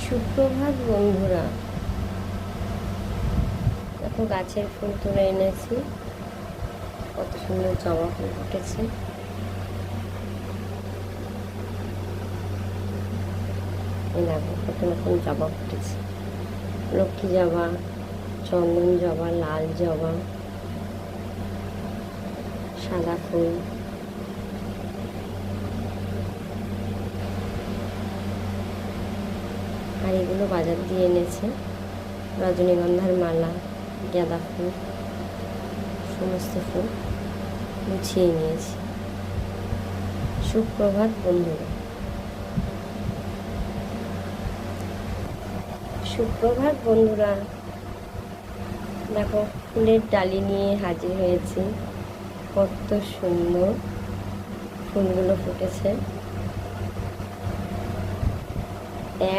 সুপ্রভাত বন্ধুরা, দেখো গাছের ফুল তুলে এনেছি। কত সুন্দর জবা ফুল ফুটেছে। এই দেখো কত রকম জবা ফুটেছে। লক্ষ্মী জবা, চন্দন জবা, লাল জবা, সাদা ফুল। আর এগুলো বাজার দিয়ে এনেছে। রজনীগন্ধার মালা, গাঁদা ফুল, সমস্ত ফুল গুছিয়ে নিয়েছি। সুপ্রভাত বন্ধুরা, সুপ্রভাত বন্ধুরা, দেখো ফুলের ডালি নিয়ে হাজির হয়েছি। কত সুন্দর ফুলগুলো ফুটেছে।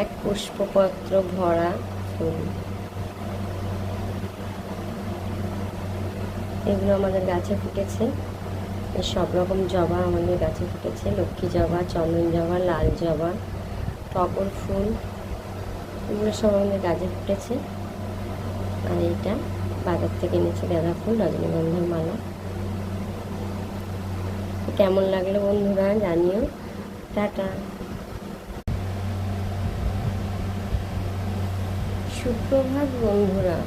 এক পুষ্পপত্র ভরা ফুল। এগুলো আমাদের গাছে ফুটেছে। এই সব রকম জবা আমাদের গাছে ফুটেছে। লক্ষ্মী জবা, চন্দন জবা, লাল জবা, টগর ফুল, এগুলো সব আমাদের গাছে ফুটেছে। আর এটা বাজার থেকে এনেছে গাঁদা ফুল, রজনীগন্ধার মালা। কেমন লাগলো বন্ধুরা জানিও। টাটা। সুপ্রভাত বন্ধুরা,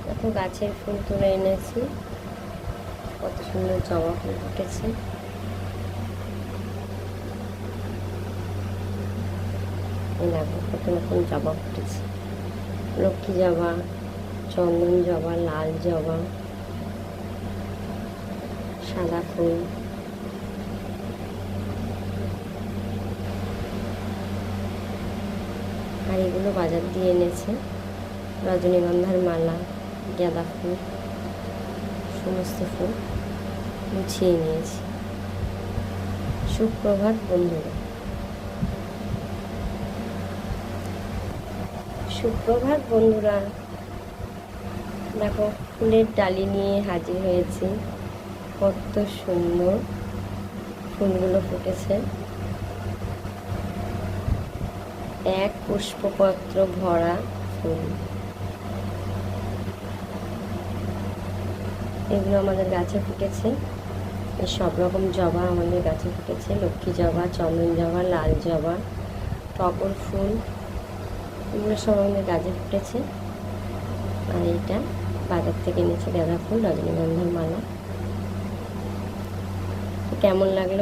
দেখো গাছের ফুল তুলে এনেছি। কত সুন্দর জবা ফুল ফুটেছে। এই দেখো কত রকম জবা ফুটেছে। লক্ষ্মী জবা, চন্দন জবা, লাল জবা, সাদা ফুল। আর এগুলো বাজার দিয়ে এনেছে। রজনীগন্ধার মালা, গাঁদা ফুল, সমস্ত ফুল গুছিয়ে নিয়েছি। সুপ্রভাত বন্ধুরা, সুপ্রভাত বন্ধুরা, দেখো ফুলের ডালি নিয়ে হাজির হয়েছি। কত সুন্দর ফুলগুলো ফুটেছে। এক পুষ্পপত্র ভরা ফুল। এগুলো আমাদের গাছে ফুটেছে। এই সব রকম জবা আমাদের গাছে ফুটেছে। লক্ষ্মী জবা, চন্দন জবা, লাল জবা, টগর ফুল, এগুলো সব আমাদের গাছে ফুটেছে। আর এটা বাজার থেকে এনেছে গাঁদা ফুল, রজনীগন্ধার মালা। কেমন লাগলো?